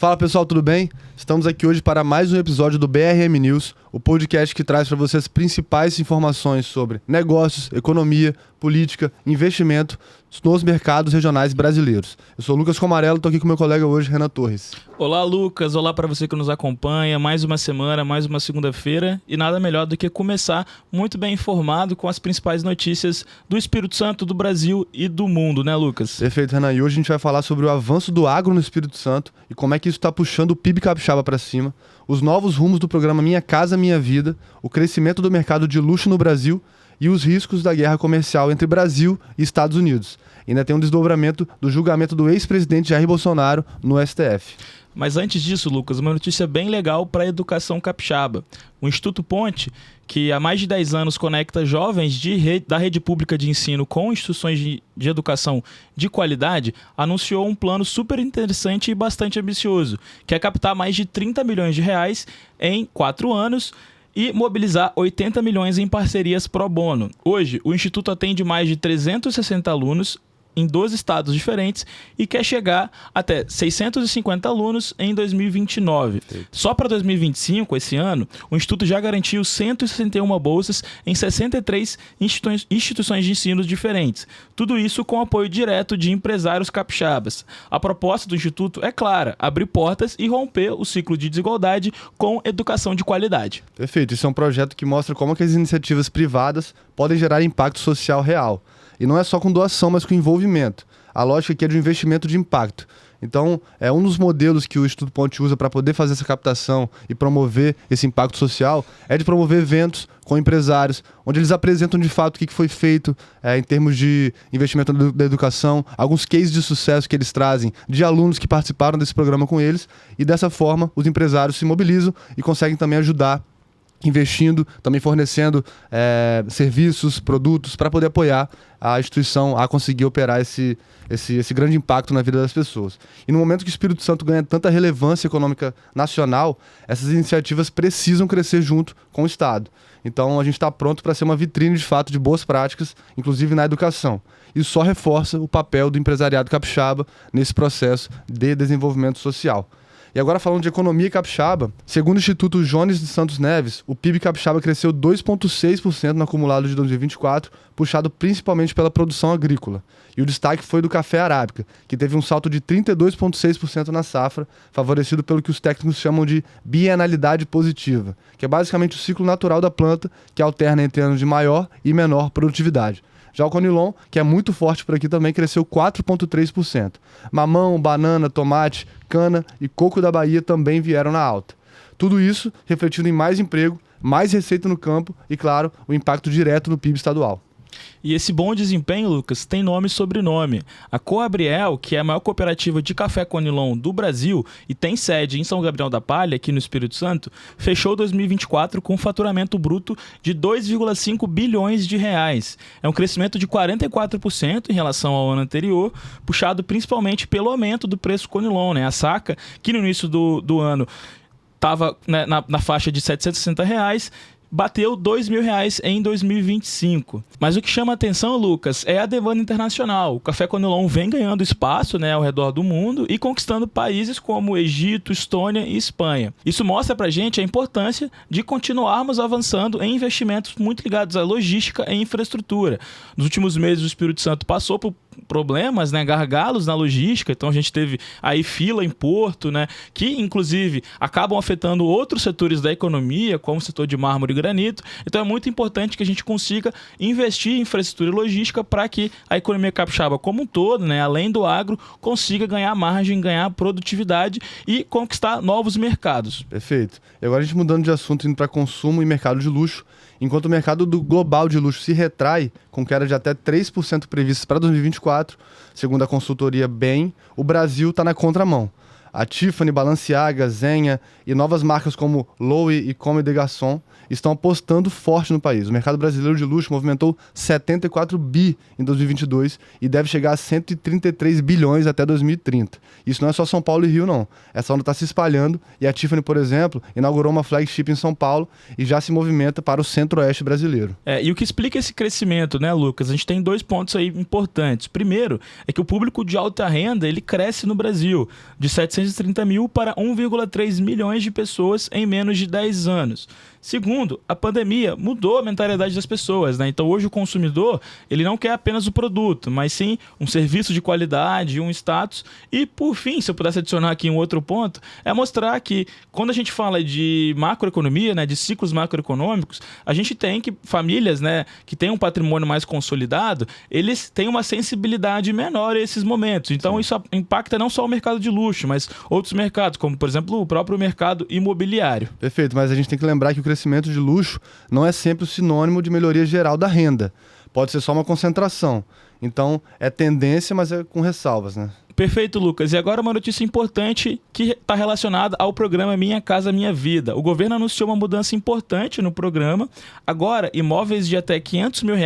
Fala pessoal, tudo bem? Estamos aqui hoje para mais um episódio do BRM News, o podcast que traz para você as principais informações sobre negócios, economia, política, investimento nos mercados regionais brasileiros. Eu sou o Lucas Comarello, estou aqui com meu colega hoje, Renan Torres. Olá Lucas, olá para você que nos acompanha, mais uma semana, mais uma segunda-feira e nada melhor do que começar muito bem informado com as principais notícias do Espírito Santo, do Brasil e do mundo, né Lucas? Perfeito, Renan, e hoje a gente vai falar sobre o avanço do agro no Espírito Santo e como é que isso está puxando o PIB capixaba para cima, os novos rumos do programa Minha Casa Minha Vida, o crescimento do mercado de luxo no Brasil e os riscos da guerra comercial entre Brasil e Estados Unidos. E ainda tem um desdobramento do julgamento do ex-presidente Jair Bolsonaro no STF. Mas antes disso, Lucas, uma notícia bem legal para a educação capixaba. O Instituto Ponte, que há mais de 10 anos conecta jovens da rede pública de ensino com instituições de educação de qualidade, anunciou um plano super interessante e bastante ambicioso, que é captar mais de 30 milhões de reais em 4 anos e mobilizar 80 milhões em parcerias pro bono. Hoje, o Instituto atende mais de 360 alunos em 12 estados diferentes e quer chegar até 650 alunos em 2029. Só para 2025, esse ano, o Instituto já garantiu 161 bolsas em 63 instituições de ensino diferentes. Tudo isso com apoio direto de empresários capixabas. A proposta do Instituto é clara: abrir portas e romper o ciclo de desigualdade com educação de qualidade. Perfeito, isso é um projeto que mostra como que as iniciativas privadas podem gerar impacto social real. E não é só com doação, mas com envolvimento. A lógica aqui é de um investimento de impacto. Então, é um dos modelos que o Instituto Ponte usa para poder fazer essa captação e promover esse impacto social, é de promover eventos com empresários, onde eles apresentam de fato o que foi feito em termos de investimento da educação, alguns cases de sucesso que eles trazem de alunos que participaram desse programa com eles, e dessa forma os empresários se mobilizam e conseguem também ajudar, investindo, também fornecendo serviços, produtos para poder apoiar a instituição a conseguir operar esse grande impacto na vida das pessoas. E no momento que o Espírito Santo ganha tanta relevância econômica nacional, essas iniciativas precisam crescer junto com o Estado. Então a gente está pronto para ser uma vitrine de fato de boas práticas, inclusive na educação. Isso só reforça o papel do empresariado capixaba nesse processo de desenvolvimento social. E agora falando de economia capixaba, segundo o Instituto Jones de Santos Neves, o PIB capixaba cresceu 2,6% no acumulado de 2024, puxado principalmente pela produção agrícola. E o destaque foi do café arábica, que teve um salto de 32,6% na safra, favorecido pelo que os técnicos chamam de bienalidade positiva, que é basicamente o ciclo natural da planta, que alterna entre anos de maior e menor produtividade. Já o Conilon, que é muito forte por aqui também, cresceu 4,3%. Mamão, banana, tomate, cana e coco da Bahia também vieram na alta. Tudo isso refletindo em mais emprego, mais receita no campo e, claro, o impacto direto no PIB estadual. E esse bom desempenho, Lucas, tem nome e sobrenome. A Coabriel, que é a maior cooperativa de café Conilon do Brasil e tem sede em São Gabriel da Palha, aqui no Espírito Santo, fechou 2024 com um faturamento bruto de 2,5 bilhões de reais. É um crescimento de 44% em relação ao ano anterior, puxado principalmente pelo aumento do preço Conilon, né? A saca, que no início do ano estava, né, na faixa de R$ 760 reais, bateu R$ 2.000 em 2025. Mas o que chama a atenção, Lucas, é a demanda internacional. O café Conilon vem ganhando espaço, né, ao redor do mundo e conquistando países como Egito, Estônia e Espanha. Isso mostra pra gente a importância de continuarmos avançando em investimentos muito ligados à logística e infraestrutura. Nos últimos meses, o Espírito Santo passou por problemas, né, gargalos na logística, então a gente teve aí fila em porto, né, que inclusive acabam afetando outros setores da economia, como o setor de mármore e granito. Então é muito importante que a gente consiga investir em infraestrutura e logística para que a economia capixaba como um todo, né, além do agro, consiga ganhar margem, ganhar produtividade e conquistar novos mercados. Perfeito. E agora a gente mudando de assunto, indo para consumo e mercado de luxo. Enquanto o mercado global de luxo se retrai, com queda de até 3% previstas para 2024, segundo a consultoria Bain, o Brasil está na contramão. A Tiffany, Balenciaga, Zegna e novas marcas como Loewe e Comme des Garçons estão apostando forte no país. O mercado brasileiro de luxo movimentou 74 bi em 2022 e deve chegar a 133 bilhões até 2030. Isso não é só São Paulo e Rio, não. Essa onda está se espalhando e a Tiffany, por exemplo, inaugurou uma flagship em São Paulo e já se movimenta para o centro-oeste brasileiro. E o que explica esse crescimento, né, Lucas? A gente tem 2 pontos aí importantes. Primeiro, é que o público de alta renda, ele cresce no Brasil. De 700 630 mil para 1,3 milhões de pessoas em menos de 10 anos. Segundo, a pandemia mudou a mentalidade das pessoas, né? Então hoje o consumidor, ele não quer apenas o produto, mas sim um serviço de qualidade, um status. E por fim, se eu pudesse adicionar aqui um outro ponto, é mostrar que quando a gente fala de macroeconomia, né, de ciclos macroeconômicos, a gente tem que famílias, né, que têm um patrimônio mais consolidado, eles têm uma sensibilidade menor a esses momentos. Então sim, isso impacta não só o mercado de luxo, mas outros mercados, como por exemplo o próprio mercado imobiliário. Perfeito, mas a gente tem que lembrar que o crescimento de luxo não é sempre o sinônimo de melhoria geral da renda. Pode ser só uma concentração. Então, é tendência, mas é com ressalvas, né? Perfeito, Lucas. E agora uma notícia importante que está relacionada ao programa Minha Casa Minha Vida. O governo anunciou uma mudança importante no programa. Agora, imóveis de até R$500 mil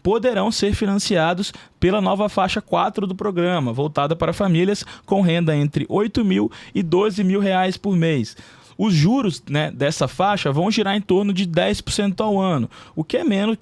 poderão ser financiados pela nova faixa 4 do programa, voltada para famílias com renda entre R$8 mil e R$12 mil por mês. Os juros, né, dessa faixa vão girar em torno de 10% ao ano, o que é menor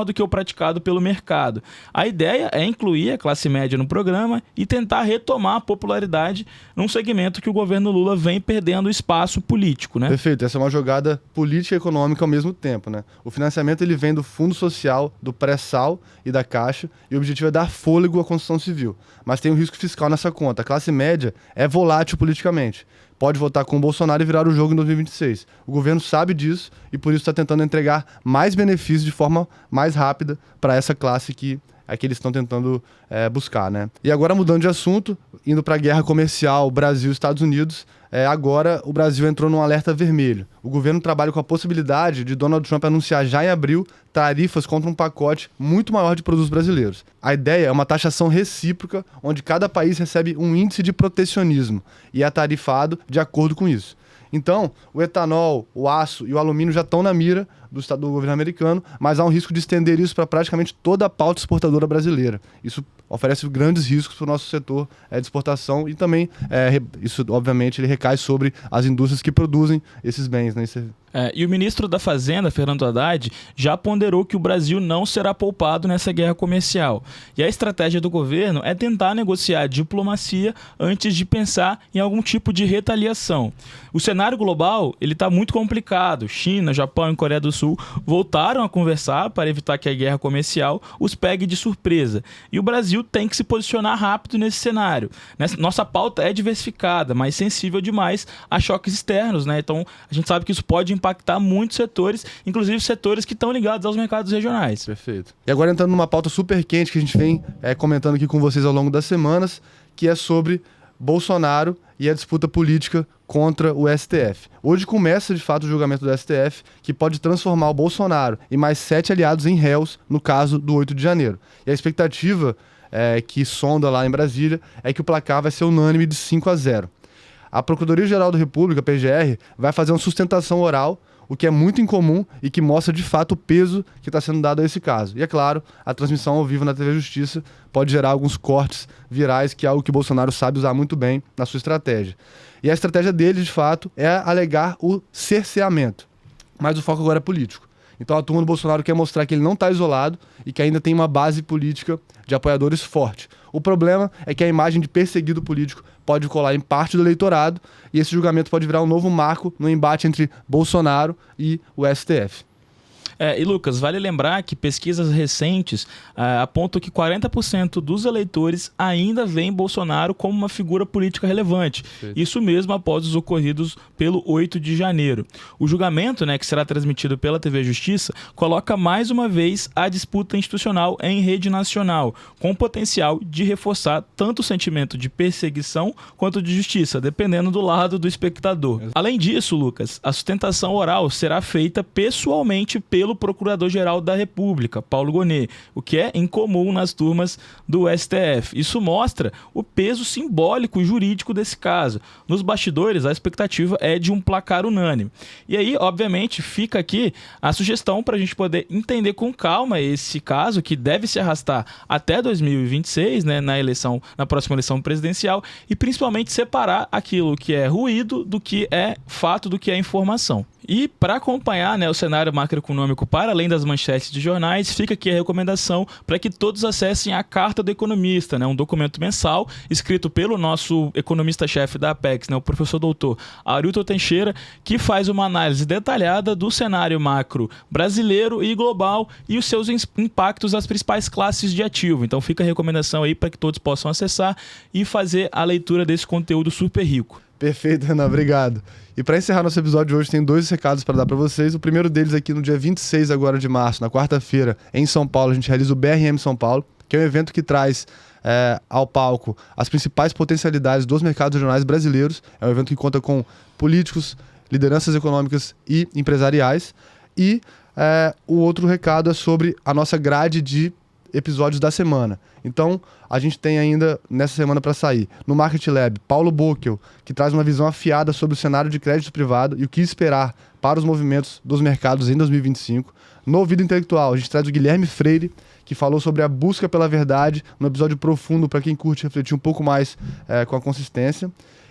do que o praticado pelo mercado. A ideia é incluir a classe média no programa e tentar retomar a popularidade num segmento que o governo Lula vem perdendo espaço político, né? Perfeito, essa é uma jogada política e econômica ao mesmo tempo, né? O financiamento ele vem do Fundo Social, do Pré-Sal e da Caixa, e o objetivo é dar fôlego à construção civil. Mas tem um risco fiscal nessa conta. A classe média é volátil politicamente. Pode votar com o Bolsonaro e virar o jogo em 2026. O governo sabe disso e por isso está tentando entregar mais benefícios de forma mais rápida para essa classe que é que eles estão tentando buscar, né? E agora, mudando de assunto, indo para a guerra comercial Brasil e Estados Unidos, agora o Brasil entrou num alerta vermelho. O governo trabalha com a possibilidade de Donald Trump anunciar já em abril tarifas contra um pacote muito maior de produtos brasileiros. A ideia é uma taxação recíproca, onde cada país recebe um índice de protecionismo e é tarifado de acordo com isso. Então, o etanol, o aço e o alumínio já estão na mira do governo americano, mas há um risco de estender isso para praticamente toda a pauta exportadora brasileira. Isso oferece grandes riscos para o nosso setor de exportação e também, isso obviamente, ele recai sobre as indústrias que produzem esses bens, né? E o ministro da Fazenda, Fernando Haddad, já ponderou que o Brasil não será poupado nessa guerra comercial. E a estratégia do governo é tentar negociar diplomacia antes de pensar em algum tipo de retaliação. O cenário global está muito complicado. China, Japão e Coreia do Sul voltaram a conversar para evitar que a guerra comercial os pegue de surpresa. E o Brasil tem que se posicionar rápido nesse cenário. Nossa pauta é diversificada, mas sensível demais a choques externos, né? Então, a gente sabe que isso pode impactar muitos setores, inclusive setores que estão ligados aos mercados regionais. Perfeito. E agora entrando numa pauta super quente que a gente vem comentando aqui com vocês ao longo das semanas, que é sobre Bolsonaro e a disputa política contra o STF. Hoje começa, de fato, o julgamento do STF, que pode transformar o Bolsonaro e mais 7 aliados em réus no caso do 8 de janeiro. E a expectativa que sonda lá em Brasília é que o placar vai ser unânime de 5-0. A Procuradoria-Geral da República, PGR, vai fazer uma sustentação oral, o que é muito incomum e que mostra de fato o peso que está sendo dado a esse caso. E é claro, a transmissão ao vivo na TV Justiça pode gerar alguns cortes virais, que é algo que o Bolsonaro sabe usar muito bem na sua estratégia. E a estratégia dele, de fato, é alegar o cerceamento. Mas o foco agora é político. Então a turma do Bolsonaro quer mostrar que ele não está isolado e que ainda tem uma base política de apoiadores forte. O problema é que a imagem de perseguido político pode colar em parte do eleitorado e esse julgamento pode virar um novo marco no embate entre Bolsonaro e o STF. E Lucas, vale lembrar que pesquisas recentes apontam que 40% dos eleitores ainda veem Bolsonaro como uma figura política relevante. Sim. Isso mesmo após os ocorridos pelo 8 de janeiro. O julgamento, que será transmitido pela TV Justiça, coloca mais uma vez a disputa institucional em rede nacional, com o potencial de reforçar tanto o sentimento de perseguição quanto de justiça, dependendo do lado do espectador. Além disso, Lucas, a sustentação oral será feita pessoalmente pelo Procurador-Geral da República, Paulo Gonet, o que é incomum nas turmas do STF. Isso mostra o peso simbólico e jurídico desse caso. Nos bastidores, a expectativa é de um placar unânime. E aí, obviamente, fica aqui a sugestão para a gente poder entender com calma esse caso, que deve se arrastar até 2026, na próxima eleição presidencial, e principalmente separar aquilo que é ruído do que é fato, do que é informação. E para acompanhar, né, o cenário macroeconômico para além das manchetes de jornais, fica aqui a recomendação para que todos acessem a Carta do Economista, né, um documento mensal escrito pelo nosso economista-chefe da Apex, né, o professor doutor Arilton Teixeira, que faz uma análise detalhada do cenário macro brasileiro e global e os seus impactos nas principais classes de ativo. Então fica a recomendação aí para que todos possam acessar e fazer a leitura desse conteúdo super rico. Perfeito, Renan, obrigado. E para encerrar nosso episódio de hoje, tem 2 recados para dar para vocês. O primeiro deles aqui no dia 26 agora de março, na quarta-feira, em São Paulo, a gente realiza o BRM São Paulo, que é um evento que traz ao palco as principais potencialidades dos mercados regionais brasileiros. É um evento que conta com políticos, lideranças econômicas e empresariais. E o outro recado é sobre a nossa grade de episódios da semana. Então, a gente tem ainda nessa semana para sair no Market Lab, Paulo Bockel, que traz uma visão afiada sobre o cenário de crédito privado e o que esperar para os movimentos dos mercados em 2025. No Vida Intelectual, a gente traz o Guilherme Freire, que falou sobre a busca pela verdade, um episódio profundo para quem curte refletir um pouco mais com a consistência.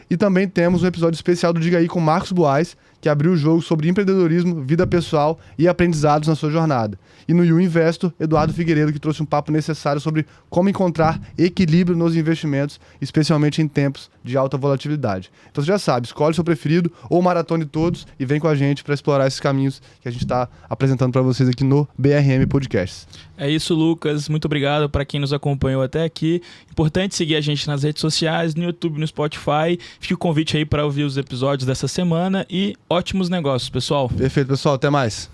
E também temos um episódio especial do Diga Aí com Marcos Buais, que abriu o jogo sobre empreendedorismo, vida pessoal e aprendizados na sua jornada. E no You Investor, Eduardo Figueiredo, que trouxe um papo necessário sobre como encontrar equilíbrio nos investimentos, especialmente em tempos de alta volatilidade. Então você já sabe, escolhe o seu preferido ou maratone todos e vem com a gente para explorar esses caminhos que a gente está apresentando para vocês aqui no BRM Podcasts. É isso, Lucas. Muito obrigado para quem nos acompanhou até aqui. Importante seguir a gente nas redes sociais, no YouTube, no Spotify. Fica o convite aí para ouvir os episódios dessa semana e ótimos negócios, pessoal. Perfeito, pessoal. Até mais.